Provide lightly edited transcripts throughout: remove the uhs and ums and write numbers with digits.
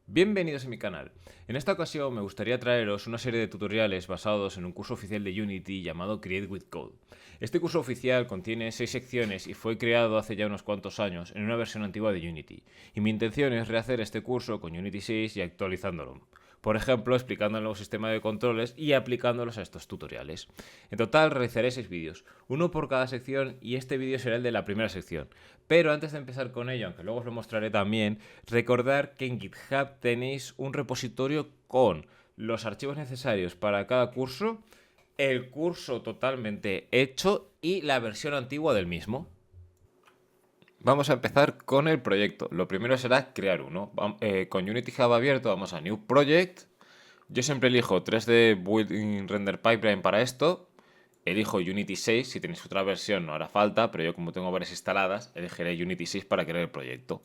Bienvenidos a mi canal. En esta ocasión me gustaría traeros una serie de tutoriales basados en un curso oficial de Unity llamado Create with Code. Este curso oficial contiene 6 secciones y fue creado hace ya unos cuantos años en una versión antigua de Unity. Y mi intención es rehacer este curso con Unity 6 y actualizándolo. Por ejemplo, explicando el nuevo sistema de controles y aplicándolos a estos tutoriales. En total realizaré 6 vídeos, uno por cada sección, y este vídeo será el de la primera sección. Pero antes de empezar con ello, aunque luego os lo mostraré también, recordad que en GitHub tenéis un repositorio con los archivos necesarios para cada curso, el curso totalmente hecho y la versión antigua del mismo. Vamos a empezar con el proyecto. Lo primero será crear uno. Con Unity Hub abierto vamos a New Project. Yo siempre elijo 3D Build Render Pipeline para esto. Elijo Unity 6, si tenéis otra versión no hará falta, pero yo como tengo varias instaladas, elegiré Unity 6 para crear el proyecto.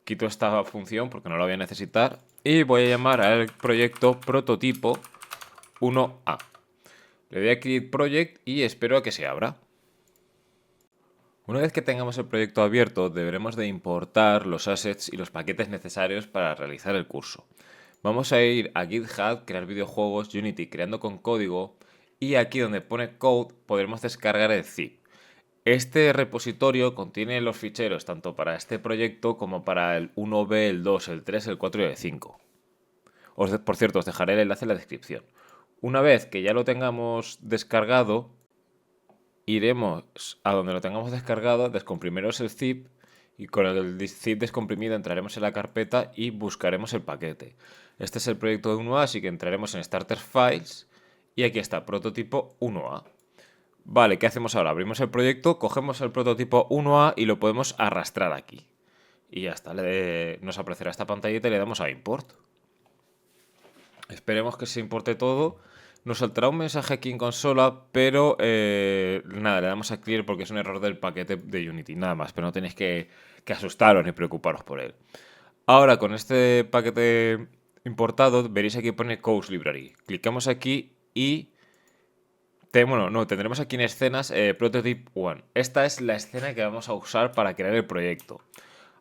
Quito esta función porque no la voy a necesitar y voy a llamar al proyecto prototipo 1A. Le doy a Create Project y espero a que se abra. Una vez que tengamos el proyecto abierto, deberemos de importar los assets y los paquetes necesarios para realizar el curso. Vamos a ir a GitHub, crear videojuegos, Unity creando con código, y aquí donde pone code podremos descargar el zip. Este repositorio contiene los ficheros tanto para este proyecto como para el 1B, el 2, el 3, el 4 y el 5. Por cierto, os dejaré el enlace en la descripción. Una vez que ya lo tengamos descargado, iremos a donde lo tengamos descargado, descomprimiremos el zip y con el zip descomprimido entraremos en la carpeta y buscaremos el paquete. Este es el proyecto de 1A, así que entraremos en Starter Files y aquí está, prototipo 1A. Vale, ¿qué hacemos ahora? Abrimos el proyecto, cogemos el prototipo 1A y lo podemos arrastrar aquí. Y ya está, nos aparecerá esta pantallita y le damos a Import. Esperemos que se importe todo. Nos saltará un mensaje aquí en consola, pero nada, le damos a Clear porque es un error del paquete de Unity, nada más, pero no tenéis que asustaros ni preocuparos por él. Ahora, con este paquete importado, veréis aquí pone Codes Library. Clicamos aquí y tendremos aquí en escenas Prototype 1. Esta es la escena que vamos a usar para crear el proyecto.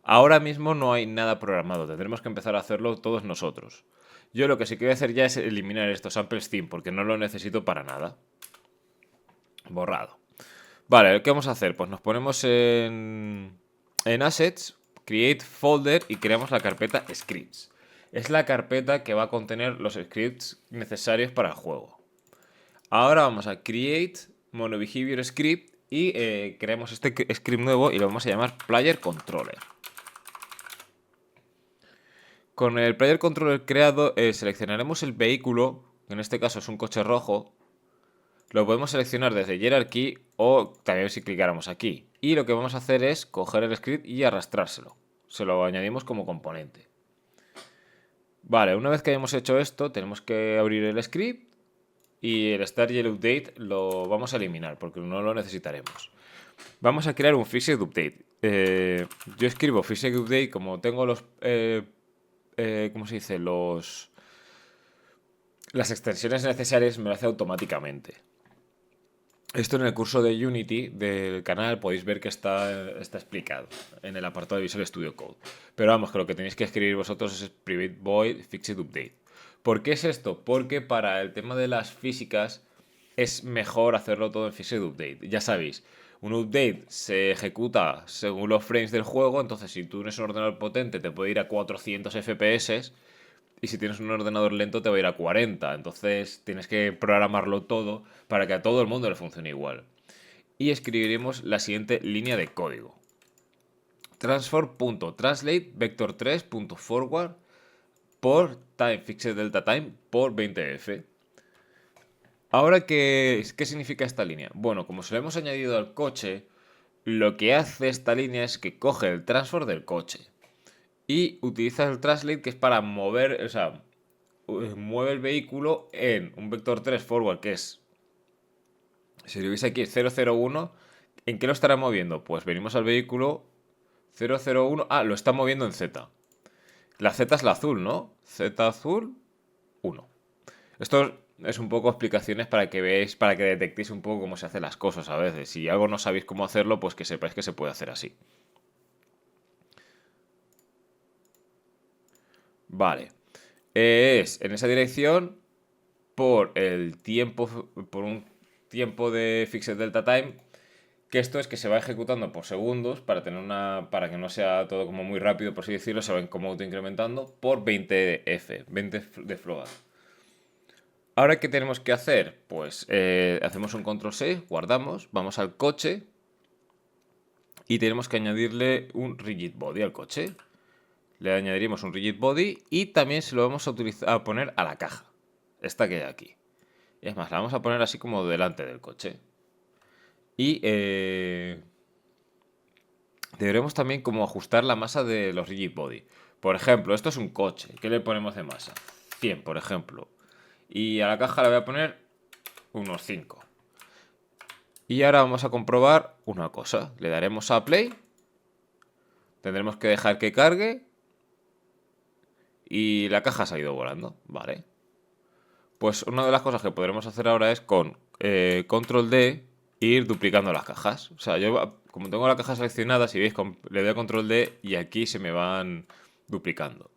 Ahora mismo no hay nada programado, tendremos que empezar a hacerlo todos nosotros. Yo lo que sí que voy a hacer ya es eliminar estos samples theme porque no lo necesito para nada. Borrado. Vale, ¿qué vamos a hacer? Pues nos ponemos en Assets, Create Folder y creamos la carpeta Scripts. Es la carpeta que va a contener los scripts necesarios para el juego. Ahora vamos a Create MonoBehavior Script y creamos este script nuevo y lo vamos a llamar Player Controller. Con el Player Controller creado seleccionaremos el vehículo, que en este caso es un coche rojo. Lo podemos seleccionar desde Hierarchy o también si clicáramos aquí. Y lo que vamos a hacer es coger el script y arrastrárselo. Se lo añadimos como componente. Vale, una vez que hayamos hecho esto, tenemos que abrir el script y el Start y el Update lo vamos a eliminar porque no lo necesitaremos. Vamos a crear un Fixed Update. Yo escribo Fixed Update como tengo los... ¿cómo se dice? Las extensiones necesarias me lo hace automáticamente. Esto en el curso de Unity del canal podéis ver que está explicado en el apartado de Visual Studio Code. Pero vamos, que lo que tenéis que escribir vosotros es Private Void Fixed Update. ¿Por qué es esto? Porque para el tema de las físicas es mejor hacerlo todo en Fixed Update. Ya sabéis, un update se ejecuta según los frames del juego, entonces si tú tienes un ordenador potente te puede ir a 400 FPS y si tienes un ordenador lento te va a ir a 40. Entonces tienes que programarlo todo para que a todo el mundo le funcione igual. Y escribiremos la siguiente línea de código. Transform.translate vector3.forward por time fixed delta time por 20f. Ahora, ¿qué significa esta línea? Bueno, como se lo hemos añadido al coche, lo que hace esta línea es que coge el transform del coche y utiliza el translate, que es para mover, o sea, mueve el vehículo en un vector 3 forward, que es, si lo veis aquí, es 001. ¿En qué lo estará moviendo? Pues venimos al vehículo 001. Ah, lo está moviendo en Z. La Z es la azul, ¿no? Z azul 1. Esto es un poco explicaciones para que veáis, para que detectéis un poco cómo se hacen las cosas a veces. Si algo no sabéis cómo hacerlo, pues que sepáis que se puede hacer así. Vale. Es en esa dirección por el tiempo, por un tiempo de fixed delta time, que esto es que se va ejecutando por segundos para tener para que no sea todo como muy rápido, por así decirlo, se va como autoincrementando por 20 de float. Ahora, ¿qué tenemos que hacer? Pues hacemos un control C, guardamos, vamos al coche y tenemos que añadirle un rigid body al coche. Le añadiremos un rigid body y también se lo vamos a poner a la caja, esta que hay aquí. Y es más, la vamos a poner así como delante del coche. Y deberemos también como ajustar la masa de los rigid body. Por ejemplo, esto es un coche. ¿Qué le ponemos de masa? 100, por ejemplo. Y a la caja le voy a poner unos 5. Y ahora vamos a comprobar una cosa. Le daremos a play. Tendremos que dejar que cargue. Y la caja se ha ido volando. Vale. Pues una de las cosas que podremos hacer ahora es con control D ir duplicando las cajas. O sea, yo como tengo la caja seleccionada, si veis, le doy a control D y aquí se me van duplicando.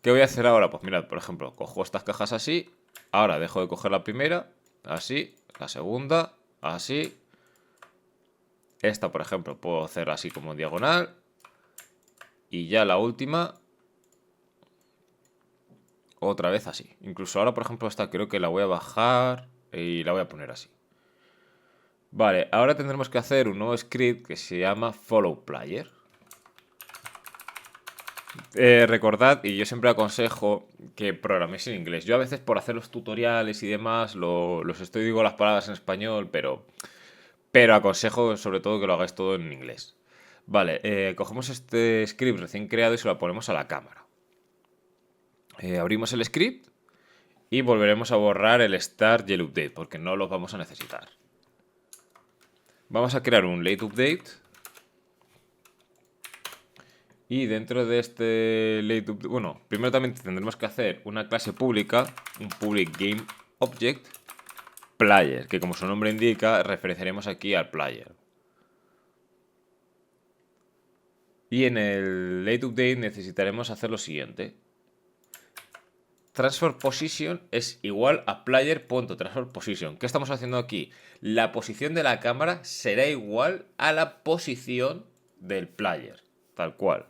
¿Qué voy a hacer ahora? Pues mirad, por ejemplo, cojo estas cajas así. Ahora dejo de coger la primera, así, la segunda, así. Esta, por ejemplo, puedo hacer así como en diagonal. Y ya la última, otra vez así. Incluso ahora, por ejemplo, esta creo que la voy a bajar y la voy a poner así. Vale, ahora tendremos que hacer un nuevo script que se llama follow player. Recordad, y yo siempre aconsejo que programéis en inglés. Yo a veces por hacer los tutoriales y demás digo las palabras en español, pero aconsejo sobre todo que lo hagáis todo en inglés. Vale, cogemos este script recién creado y se lo ponemos a la cámara. Abrimos el script y volveremos a borrar el start y el update porque no los vamos a necesitar. Vamos a crear un late update. Y dentro de este late update, bueno, primero también tendremos que hacer una clase pública, un public game object player, que como su nombre indica, referenciaremos aquí al player. Y en el late update necesitaremos hacer lo siguiente. Transfer position es igual a player.transfer position. ¿Qué estamos haciendo aquí? La posición de la cámara será igual a la posición del player, tal cual.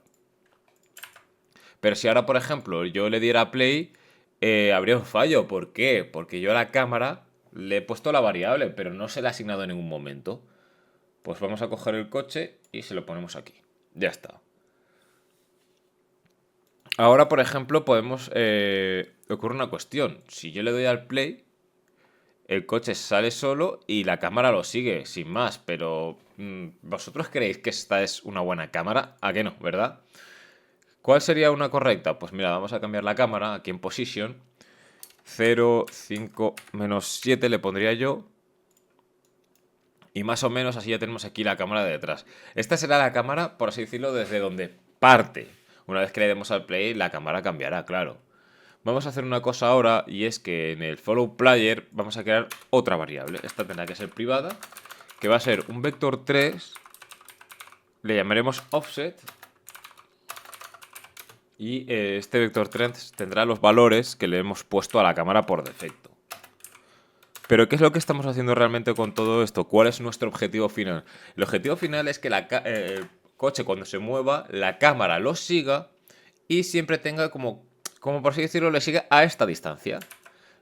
Pero si ahora, por ejemplo, yo le diera play, habría un fallo. ¿Por qué? Porque yo a la cámara le he puesto la variable, pero no se la he asignado en ningún momento. Pues vamos a coger el coche y se lo ponemos aquí. Ya está. Ahora, por ejemplo, ocurre una cuestión. Si yo le doy al play, el coche sale solo y la cámara lo sigue, sin más. Pero, ¿vosotros creéis que esta es una buena cámara? ¿A qué no, verdad? ¿Cuál sería una correcta? Pues mira, vamos a cambiar la cámara aquí en Position. 0, 5, menos 7 le pondría yo. Y más o menos así ya tenemos aquí la cámara de detrás. Esta será la cámara, por así decirlo, desde donde parte. Una vez que le demos al play, la cámara cambiará, claro. Vamos a hacer una cosa ahora y es que en el follow player vamos a crear otra variable. Esta tendrá que ser privada, que va a ser un vector 3. Le llamaremos offset. Y este vector 3 tendrá los valores que le hemos puesto a la cámara por defecto. Pero ¿qué es lo que estamos haciendo realmente con todo esto? ¿Cuál es nuestro objetivo final? El objetivo final es que el coche cuando se mueva, la cámara lo siga y siempre tenga como por así decirlo, le siga a esta distancia.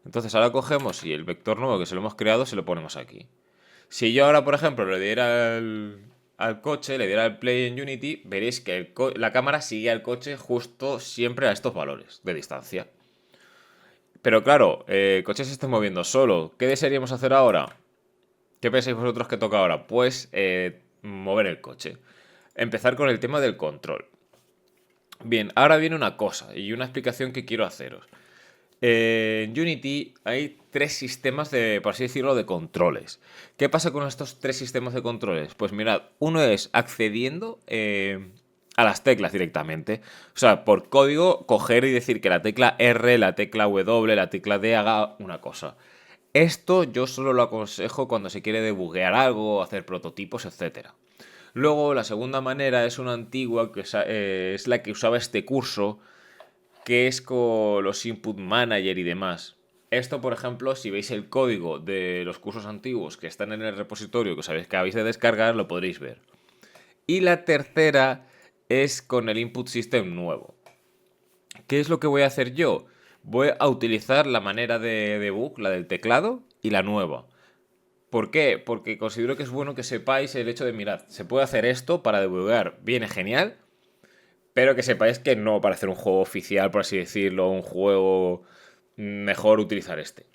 Entonces ahora cogemos y el vector nuevo que se lo hemos creado se lo ponemos aquí. Si yo ahora, por ejemplo, le diera al coche, le diera el play en Unity, veréis que la cámara sigue al coche justo siempre a estos valores de distancia. Pero claro, el coche se está moviendo solo. ¿Qué desearíamos hacer ahora? ¿Qué pensáis vosotros que toca ahora? Pues mover el coche. Empezar con el tema del control. Bien, ahora viene una cosa y una explicación que quiero haceros. En Unity hay tres sistemas por así decirlo, de controles. ¿Qué pasa con estos tres sistemas de controles? Pues mirad, uno es accediendo a las teclas directamente. O sea, por código, coger y decir que la tecla R, la tecla W, la tecla D haga una cosa. Esto yo solo lo aconsejo cuando se quiere debuguear algo, hacer prototipos, etc. Luego, la segunda manera es una antigua, que es la que usaba este curso, que es con los input manager y demás. Esto, por ejemplo, si veis el código de los cursos antiguos que están en el repositorio que sabéis que habéis de descargar, lo podréis ver. Y la tercera es con el input system nuevo. ¿Qué es lo que voy a hacer yo? Voy a utilizar la manera de debug, la del teclado, y la nueva. ¿Por qué? Porque considero que es bueno que sepáis el hecho de, mirad, se puede hacer esto para debugar, viene genial, pero que sepáis que no para hacer un juego oficial, por así decirlo, un juego mejor utilizar este.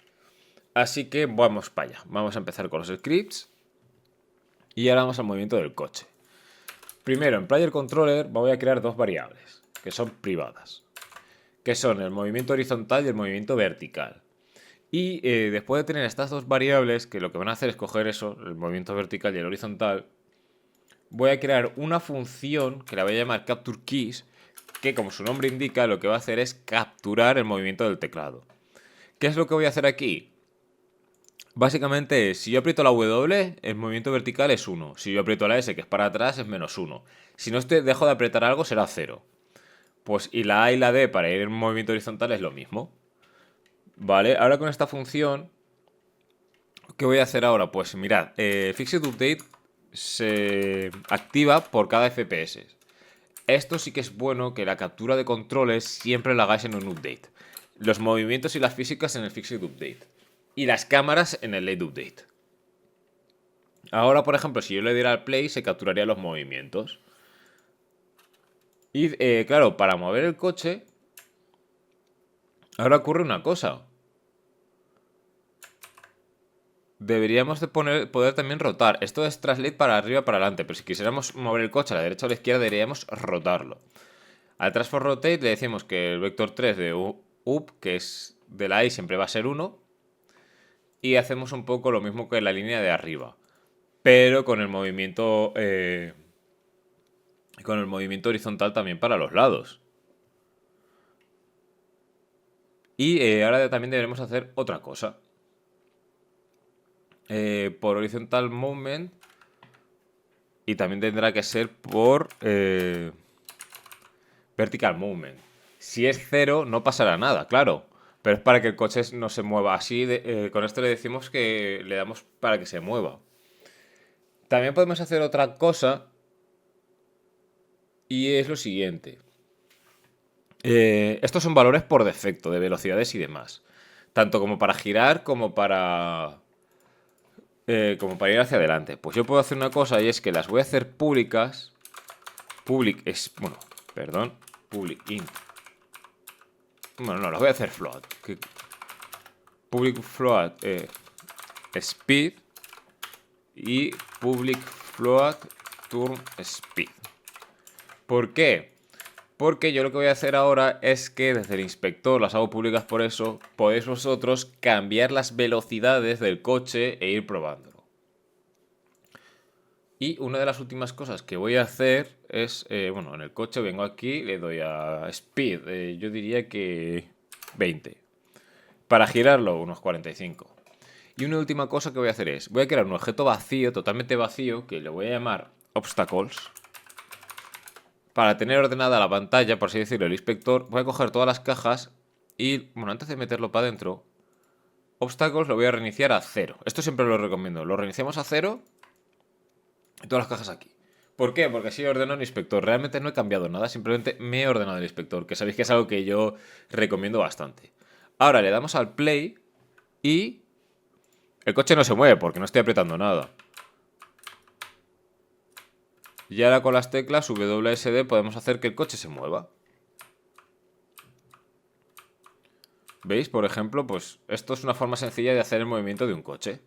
Así que vamos para allá. Vamos a empezar con los scripts. Y ahora vamos al movimiento del coche. Primero, en Player Controller voy a crear dos variables, que son privadas. Que son el movimiento horizontal y el movimiento vertical. Y después de tener estas dos variables, que lo que van a hacer es coger eso, el movimiento vertical y el horizontal, voy a crear una función que la voy a llamar CaptureKeys, que como su nombre indica, lo que va a hacer es capturar el movimiento del teclado. ¿Qué es lo que voy a hacer aquí? Básicamente, si yo aprieto la W, el movimiento vertical es 1. Si yo aprieto la S, que es para atrás, es -1. Si no dejo de apretar algo, será 0. Pues y la A y la D para ir en movimiento horizontal es lo mismo. Vale, ahora con esta función, ¿qué voy a hacer ahora? Pues mirad, Fixed Update se activa por cada FPS. Esto sí que es bueno que la captura de controles siempre la hagáis en un update. Los movimientos y las físicas en el Fixed Update. Y las cámaras en el Late Update. Ahora, por ejemplo, si yo le diera al play, se capturarían los movimientos. Y claro, para mover el coche, ahora ocurre una cosa. Deberíamos de poder también rotar. Esto es translate para arriba para adelante, pero si quisiéramos mover el coche a la derecha o a la izquierda, deberíamos rotarlo. Al transform rotate le decimos que el vector 3 de up, que es de la Y, siempre va a ser 1. Y hacemos un poco lo mismo que en la línea de arriba, pero con el movimiento horizontal también para los lados. Y ahora también deberemos hacer otra cosa. Por horizontal movement, y también tendrá que ser por vertical movement. Si es 0 no pasará nada, claro, pero es para que el coche no se mueva así. Con esto le decimos que le damos para que se mueva. También podemos hacer otra cosa, y es lo siguiente. Estos son valores por defecto de velocidades y demás, tanto como para girar como para ir hacia adelante. Pues yo puedo hacer una cosa, y es que las voy a hacer públicas. Public int. Bueno, no, las voy a hacer float. Public float speed y public float turn speed. ¿Por qué? Porque yo lo que voy a hacer ahora es que desde el inspector las hago públicas, por eso podéis vosotros cambiar las velocidades del coche e ir probándolo. Y una de las últimas cosas que voy a hacer es, bueno, en el coche vengo aquí, le doy a speed, yo diría que 20. Para girarlo, unos 45. Y una última cosa que voy a hacer es, voy a crear un objeto vacío, totalmente vacío, que le voy a llamar obstacles. Para tener ordenada la pantalla, por así decirlo, el inspector, voy a coger todas las cajas y, bueno, antes de meterlo para adentro, obstacles lo voy a reiniciar a 0. Esto siempre lo recomiendo. Lo reiniciamos a 0 y todas las cajas aquí. ¿Por qué? Porque así ordeno el inspector. Realmente no he cambiado nada, simplemente me he ordenado el inspector, que sabéis que es algo que yo recomiendo bastante. Ahora le damos al play y el coche no se mueve porque no estoy apretando nada. Y ahora con las teclas WSD podemos hacer que el coche se mueva. ¿Veis? Por ejemplo, pues esto es una forma sencilla de hacer el movimiento de un coche.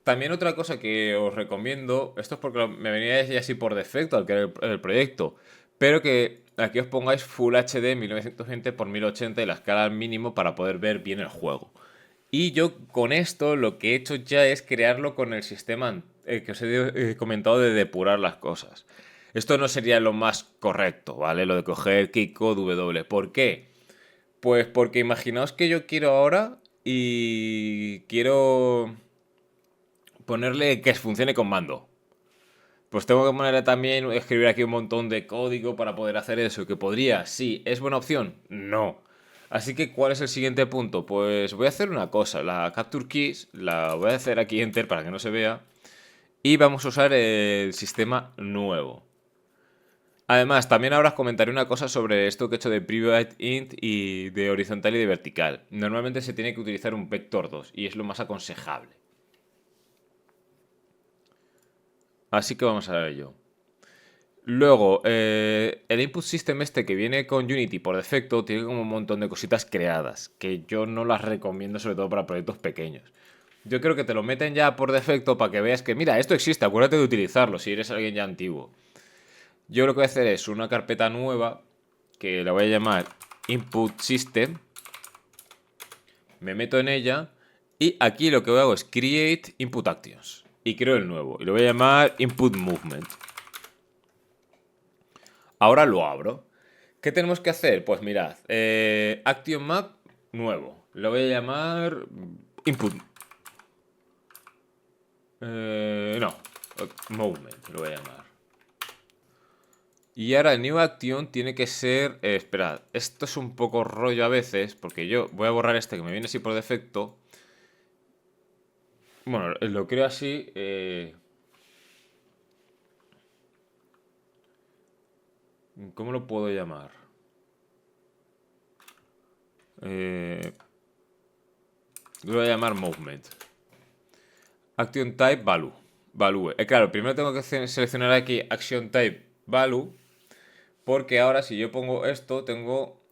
También otra cosa que os recomiendo, esto es porque me venía ya así por defecto al crear el proyecto, pero que aquí os pongáis Full HD 1920 x 1080 y la escala al mínimo para poder ver bien el juego. Y yo con esto lo que he hecho ya es crearlo con el sistema que os he comentado de depurar las cosas. Esto no sería lo más correcto, ¿vale? Lo de coger Keycode W. ¿Por qué? Pues porque imaginaos que yo quiero ahora y quiero ponerle que funcione con mando. Pues tengo que ponerle también, escribir aquí un montón de código para poder hacer eso. ¿Que podría? Sí. ¿Es buena opción? No. Así que, ¿cuál es el siguiente punto? Pues voy a hacer una cosa. La capture keys la voy a hacer aquí enter para que no se vea. Y vamos a usar el sistema nuevo. Además, también ahora os comentaré una cosa sobre esto que he hecho de private int y de horizontal y de vertical. Normalmente se tiene que utilizar un vector 2 y es lo más aconsejable. Así que vamos a ello. Luego, el input system este que viene con Unity por defecto tiene como un montón de cositas creadas, que yo no las recomiendo sobre todo para proyectos pequeños. Yo creo que te lo meten ya por defecto para que veas que, mira, esto existe, acuérdate de utilizarlo si eres alguien ya antiguo. Yo lo que voy a hacer es una carpeta nueva que la voy a llamar input system. Me meto en ella y aquí lo que hago es create input actions y creo el nuevo y lo voy a llamar input movement. Ahora lo abro. ¿Qué tenemos que hacer? Pues mirad, action map nuevo. Lo voy a llamar input. No, movement lo voy a llamar. Y ahora el new action tiene que ser... esperad, esto es un poco rollo a veces, porque yo voy a borrar este que me viene así por defecto. Bueno, lo creo así. ¿Cómo lo puedo llamar? Lo voy a llamar movement. Action type value. Value. Claro, primero tengo que seleccionar aquí action type value. Porque ahora si yo pongo esto, tengo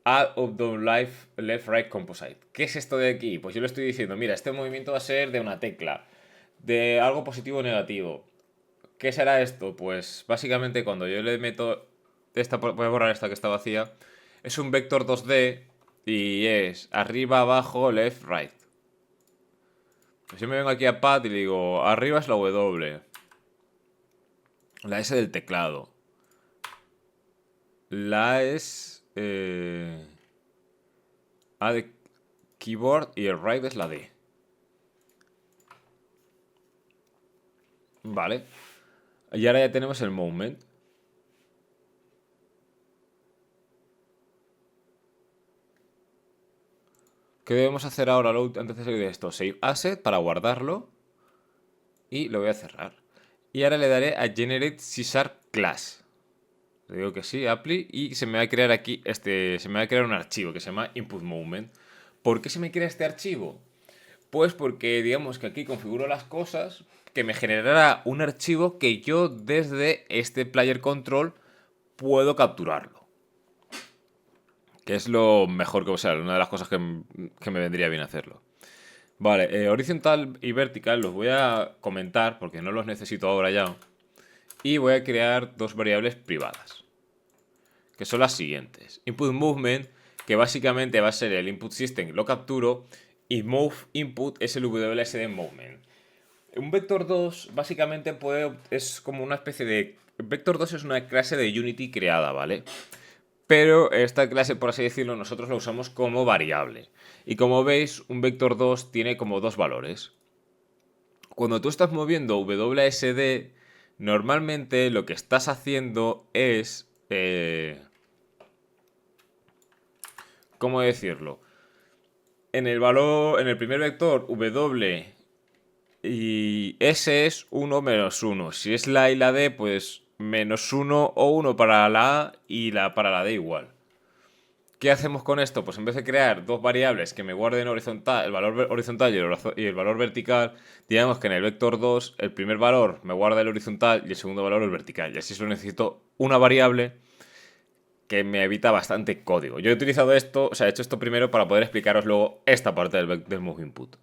add of the left right composite. ¿Qué es esto de aquí? Pues yo le estoy diciendo, mira, este movimiento va a ser de una tecla, de algo positivo o negativo. ¿Qué será esto? Pues básicamente cuando yo le meto esta, voy a borrar esta que está vacía, es un vector 2D y es arriba, abajo, left, right. Pues yo me vengo aquí a pad y le digo, arriba es la W, la S del teclado. La es A de keyboard y el right es la D. Vale. Y ahora ya tenemos el movement. ¿Qué debemos hacer ahora antes de salir de esto? Save asset para guardarlo. Y lo voy a cerrar. Y ahora le daré a generate C# class. Le digo que sí, apply. Y se me va a crear aquí se me va a crear un archivo que se llama input movement. ¿Por qué se me crea este archivo? Pues porque digamos que aquí configuro las cosas que me generará un archivo que yo desde este player control puedo capturarlo. Que es lo mejor que, o sea, una de las cosas que me vendría bien hacerlo. Vale, horizontal y vertical los voy a comentar porque no los necesito ahora ya. Y voy a crear dos variables privadas. Que son las siguientes. Input movement, que básicamente va a ser el input system, lo capturo. Y move input es el WSD movement. Un vector 2 básicamente es como una especie de... Vector 2 es una clase de Unity creada, ¿vale? Pero esta clase, por así decirlo, nosotros la usamos como variable. Y como veis, un vector 2 tiene como dos valores. Cuando tú estás moviendo WSD, normalmente lo que estás haciendo es... ¿cómo decirlo? En el primer vector, W y S es 1 menos 1. Si es la A y la D, pues menos 1 o 1 para la A y para la D igual. ¿Qué hacemos con esto? Pues en vez de crear dos variables que me guarden horizontal, el valor horizontal y el valor vertical, digamos que en el vector 2 el primer valor me guarda el horizontal y el segundo valor el vertical. Y así solo necesito una variable que me evita bastante código. Yo he utilizado esto, o sea, he hecho esto primero para poder explicaros luego esta parte del move input.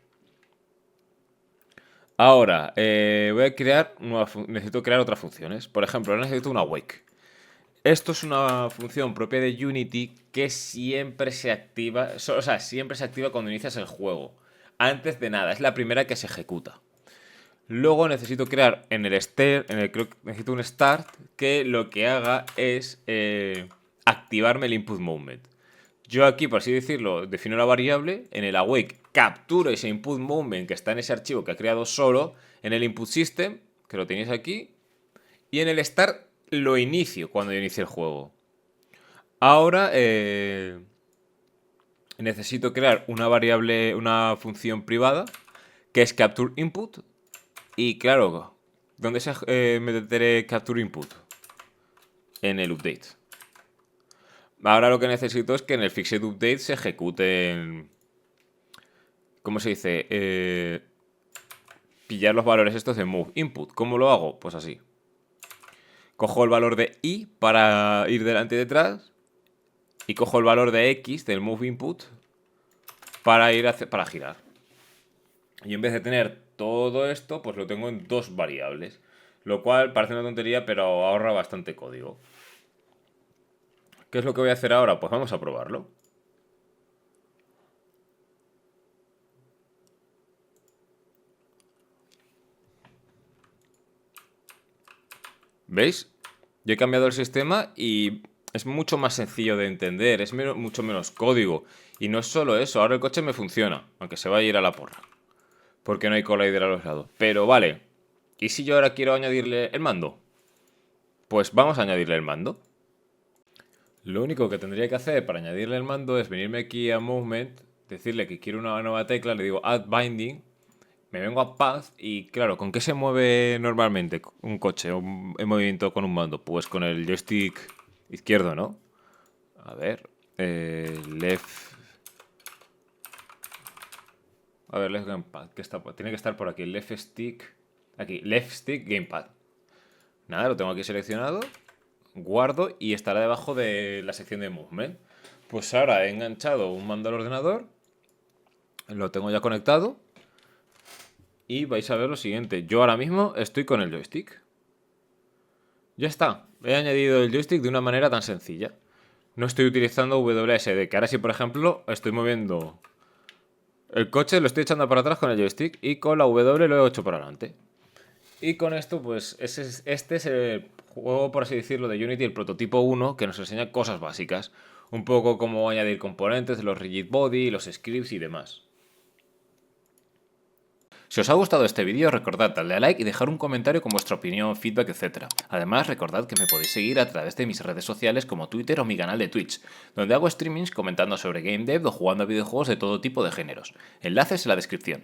Ahora, necesito crear otras funciones. Por ejemplo, necesito una wake. Esto es una función propia de Unity que siempre se activa, o sea, siempre se activa cuando inicias el juego. Antes de nada, es la primera que se ejecuta. Luego necesito crear necesito un start que lo que haga es activarme el input movement. Yo aquí, por así decirlo, defino la variable, en el awake capturo ese input movement que está en ese archivo que ha creado solo, en el input system, que lo tenéis aquí, Y en el start lo inicio cuando yo inicie el juego. Ahora necesito crear una variable, una función privada que es capture input. Y claro, ¿dónde se meteré capture input? En el update. Ahora lo que necesito es que en el fixed update se ejecuten. ¿Cómo se dice? Pillar los valores estos de move input. ¿Cómo lo hago? Pues así. Cojo el valor de i para ir delante y detrás. Y cojo el valor de x del move input para para girar. Y en vez de tener todo esto, pues lo tengo en dos variables. Lo cual parece una tontería, pero ahorra bastante código. ¿Qué es lo que voy a hacer ahora? Pues vamos a probarlo. ¿Veis? Yo he cambiado el sistema y es mucho más sencillo de entender, es mucho menos código. Y no es solo eso, ahora el coche me funciona, aunque se va a ir a la porra. Porque no hay collider a los lados. Pero vale, ¿y si yo ahora quiero añadirle el mando? Pues vamos a añadirle el mando. Lo único que tendría que hacer para añadirle el mando es venirme aquí a Movement, decirle que quiero una nueva tecla, le digo Add Binding, me vengo a Path y claro, ¿con qué se mueve normalmente un coche en movimiento con un mando? Pues con el joystick izquierdo, ¿no? A ver, left... A ver, left gamepad, que tiene que estar por aquí, left stick... Aquí, left stick gamepad. Nada, lo tengo aquí seleccionado, guardo y estará debajo de la sección de movement. Pues ahora he enganchado un mando al ordenador, lo tengo ya conectado y vais a ver lo siguiente. Yo ahora mismo estoy con el joystick. Ya está, he añadido el joystick de una manera tan sencilla. No estoy utilizando WSD, que ahora sí, por ejemplo, estoy moviendo el coche, lo estoy echando para atrás con el joystick y con la W lo he hecho para adelante. Y con esto, pues, este es el juego, por así decirlo, de Unity, el prototipo 1, que nos enseña cosas básicas. Un poco cómo añadir componentes, los rigid body, los scripts y demás. Si os ha gustado este vídeo, recordad darle a like y dejar un comentario con vuestra opinión, feedback, etc. Además, recordad que me podéis seguir a través de mis redes sociales como Twitter o mi canal de Twitch, donde hago streamings comentando sobre game dev o jugando a videojuegos de todo tipo de géneros. Enlaces en la descripción.